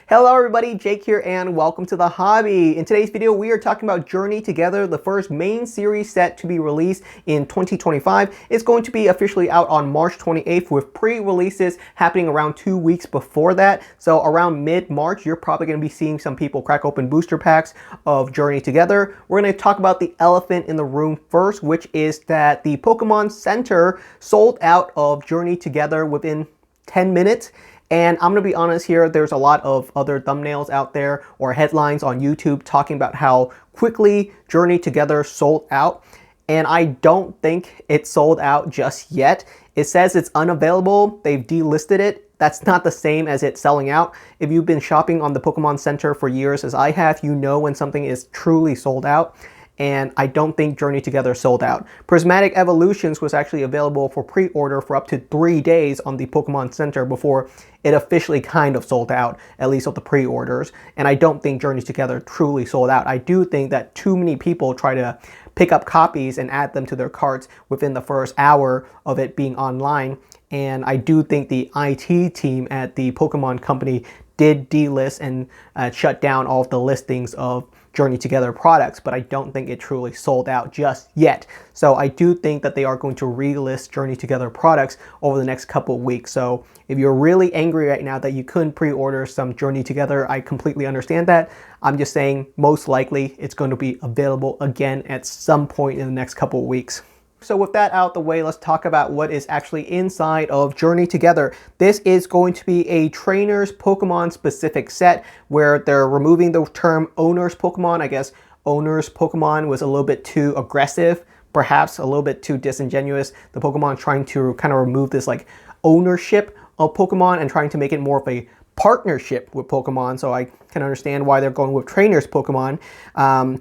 Hello everybody, Jake here and welcome to the hobby. In today's video, we are talking about Journey Together, the first main series set to be released in 2025. It's going to be officially out on March 28th with pre-releases happening around 2 weeks before that. So around mid-March, you're probably going to be seeing some people crack open booster packs of Journey Together. We're going to talk about the elephant in the room first, which is that the Pokemon Center sold out of Journey Together within 10 minutes. And I'm going to be honest here, there's a lot of other thumbnails out there or headlines on YouTube talking about how quickly Journey Together sold out. And I don't think it sold out just yet. It says it's unavailable. They've delisted it. That's not the same as it selling out. If you've been shopping on the Pokemon Center for years as I have, you know when something is truly sold out. And I don't think Journey Together sold out. Prismatic Evolutions was actually available for pre-order for up to 3 days on the Pokemon Center before it officially kind of sold out, at least of the pre-orders. And I don't think Journey Together truly sold out. I do think that too many people try to pick up copies and add them to their carts within the first hour of it being online. And I do think the IT team at the Pokemon company did delist and shut down all of the listings of Journey Together products, but I don't think it truly sold out just yet. So I do think that they are going to relist Journey Together products over the next couple of weeks. So if you're really angry right now that you couldn't pre-order some Journey Together, I completely understand that. I'm just saying most likely it's going to be available again at some point in the next couple of weeks. So with that out the way, let's talk about what is actually inside of Journey Together. This is going to be a trainer's Pokemon specific set where they're removing the term owner's Pokemon. I guess owner's Pokemon was a little bit too aggressive, perhaps a little bit too disingenuous. The Pokemon trying to kind of remove this like ownership of Pokemon and trying to make it more of a partnership with Pokemon, so I can understand why they're going with trainers Pokemon.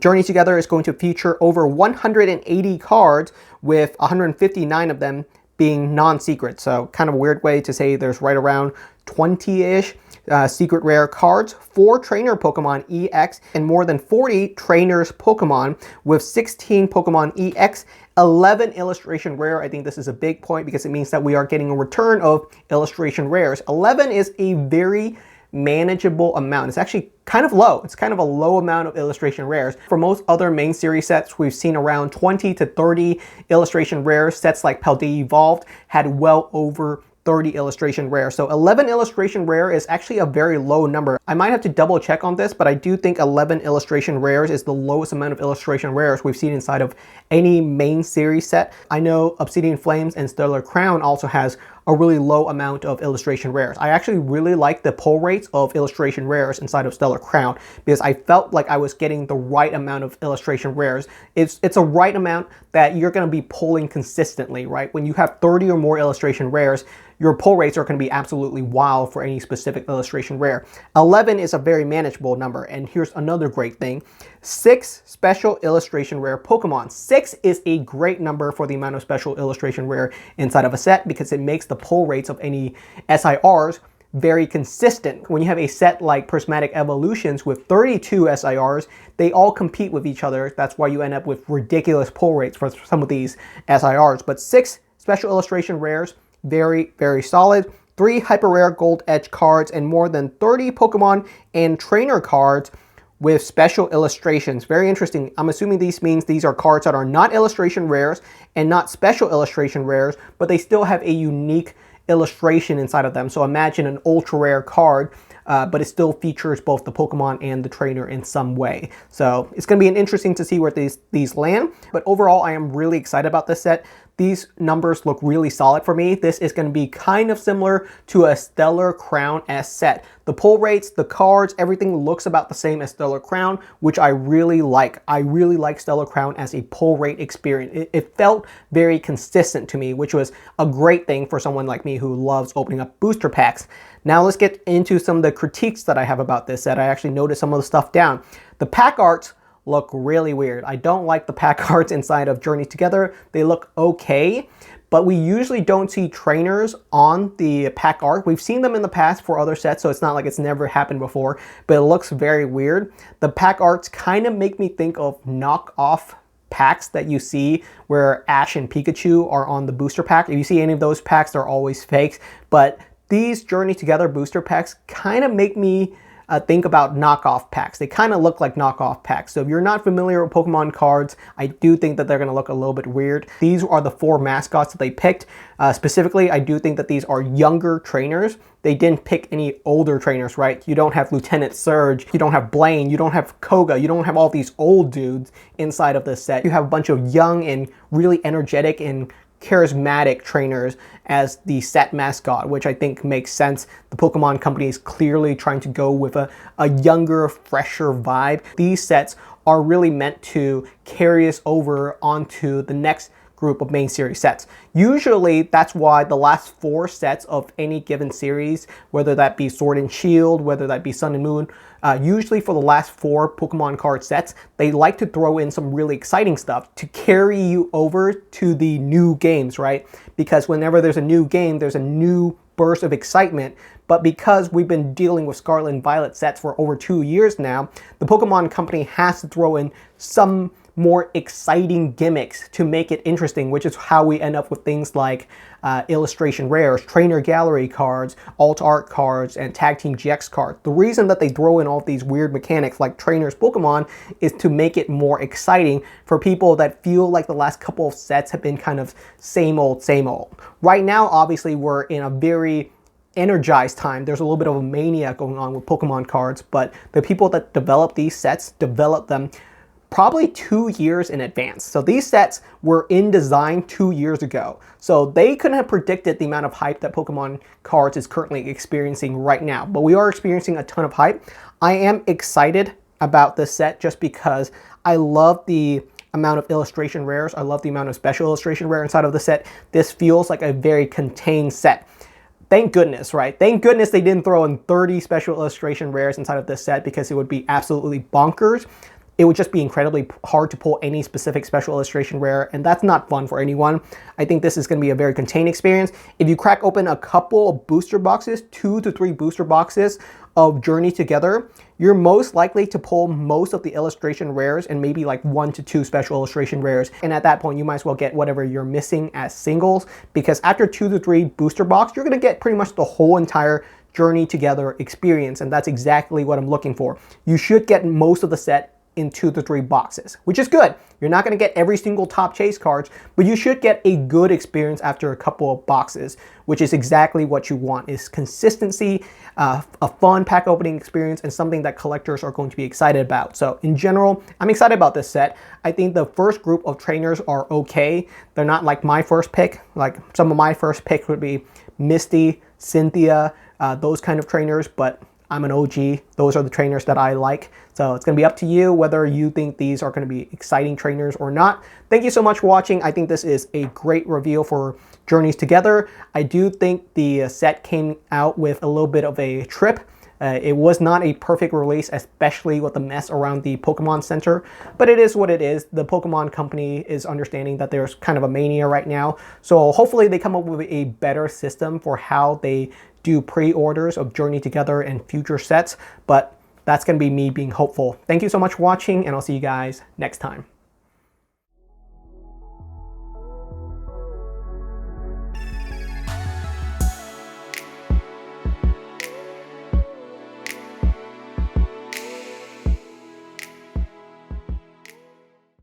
Journey Together is going to feature over 180 cards with 159 of them being non-secret, so kind of a weird way to say there's right around 20-ish secret rare cards, 4 trainer Pokemon EX, and more than 40 trainers Pokemon with 16 Pokemon EX, 11 illustration rare. I think this is a big point because it means that we are getting a return of illustration rares. 11 is a very manageable amount. It's actually kind of low. It's kind of a low amount of illustration rares. For most other main series sets, we've seen around 20 to 30 illustration rares. Sets like Paldea Evolved had well over 30 illustration rare. So 11 illustration rare is actually a very low number. I might have to double check on this, but I do think 11 illustration rares is the lowest amount of illustration rares we've seen inside of any main series set. I know Obsidian Flames and Stellar Crown also has a really low amount of illustration rares. I actually really like the pull rates of illustration rares inside of Stellar Crown because I felt like I was getting the right amount of illustration rares. It's a right amount that you're going to be pulling consistently, right? When you have 30 or more illustration rares, your pull rates are going to be absolutely wild for any specific illustration rare. 11 is a very manageable number, and here's another great thing. 6 special illustration rare Pokemon. 6 is a great number for the amount of special illustration rare inside of a set because it makes the pull rates of any SIRs very consistent. When you have a set like Prismatic Evolutions with 32 SIRs, they all compete with each other. That's why you end up with ridiculous pull rates for some of these SIRs. But 6 special illustration rares, very, very solid. 3 hyper rare gold edge cards and more than 30 Pokemon and trainer cards with special illustrations. Very interesting. I'm assuming these means these are cards that are not illustration rares and not special illustration rares, but they still have a unique illustration inside of them. So imagine an ultra rare card, but it still features both the Pokemon and the trainer in some way. So it's going to be interesting to see where these land. But overall, I am really excited about this set. These numbers look really solid for me. This is going to be kind of similar to a Stellar Crown-esque set. The pull rates, the cards, everything looks about the same as Stellar Crown, which I really like. I really like Stellar Crown as a pull rate experience. It felt very consistent to me, which was a great thing for someone like me who loves opening up booster packs. Now let's get into some of the critiques that I have about this set. I actually noted some of the stuff down. The pack arts look really weird. I don't like the pack arts inside of Journey Together. They look okay, but we usually don't see trainers on the pack art. We've seen them in the past for other sets, so it's not like it's never happened before, but it looks very weird. The pack arts kind of make me think of knockoff packs that you see where Ash and Pikachu are on the booster pack. If you see any of those packs, they're always fakes, but these Journey Together booster packs kind of make me think about knockoff packs. They kind of look like knockoff packs. So if you're not familiar with Pokemon cards, I do think that they're going to look a little bit weird. These are the 4 mascots that they picked. Specifically, I do think that these are younger trainers. They didn't pick any older trainers, right? You don't have Lieutenant Surge, you don't have Blaine, you don't have Koga, you don't have all these old dudes inside of this set. You have a bunch of young and really energetic and charismatic trainers as the set mascot, which I think makes sense. The Pokemon Company is clearly trying to go with a younger, fresher vibe. These sets are really meant to carry us over onto the next group of main series sets. Usually that's why the last 4 sets of any given series, whether that be Sword and Shield, whether that be Sun and Moon, usually for the last 4 Pokemon card sets, they like to throw in some really exciting stuff to carry you over to the new games, right? Because whenever there's a new game, there's a new burst of excitement. But because we've been dealing with Scarlet and Violet sets for over 2 years now, the Pokemon Company has to throw in some more exciting gimmicks to make it interesting, which is how we end up with things like illustration rares, trainer gallery cards, alt art cards, and tag team GX cards. The reason that they throw in all these weird mechanics like trainers Pokemon is to make it more exciting for people that feel like the last couple of sets have been kind of same old, same old. Right now, obviously, we're in a very energized time. There's a little bit of a mania going on with Pokemon cards, but the people that develop these sets develop them probably 2 years in advance. So these sets were in design 2 years ago. So they couldn't have predicted the amount of hype that Pokemon cards is currently experiencing right now. But we are experiencing a ton of hype. I am excited about this set just because I love the amount of illustration rares. I love the amount of special illustration rare inside of the set. This feels like a very contained set. Thank goodness, right? Thank goodness they didn't throw in 30 special illustration rares inside of this set, because it would be absolutely bonkers. It would just be incredibly hard to pull any specific special illustration rare, and that's not fun for anyone. I think this is going to be a very contained experience. If you crack open a couple of booster boxes, 2 to 3 booster boxes of Journey Together, you're most likely to pull most of the illustration rares and maybe like 1 to 2 special illustration rares. And at that point, you might as well get whatever you're missing as singles, because after 2 to 3 booster box, you're going to get pretty much the whole entire Journey Together experience, and that's exactly what I'm looking for. You should get most of the set in 2 to 3 boxes, which is good. You're not going to get every single top chase cards, but you should get a good experience after a couple of boxes, which is exactly what you want, is consistency, a fun pack opening experience, and something that collectors are going to be excited about. So in general, I'm excited about this set. I think the first group of trainers are okay. They're not like my first pick. Like some of my first picks would be Misty, Cynthia, those kind of trainers, but I'm an OG. Those are the trainers that I like. So it's going to be up to you whether you think these are going to be exciting trainers or not. Thank you so much for watching. I think this is a great reveal for Journeys Together. I do think the set came out with a little bit of a trip. It was not a perfect release, especially with the mess around the Pokemon Center, but it is what it is. The Pokemon Company is understanding that there's kind of a mania right now. So hopefully they come up with a better system for how they do pre-orders of Journey Together and future sets, but that's going to be me being hopeful. Thank you so much for watching, and I'll see you guys next time.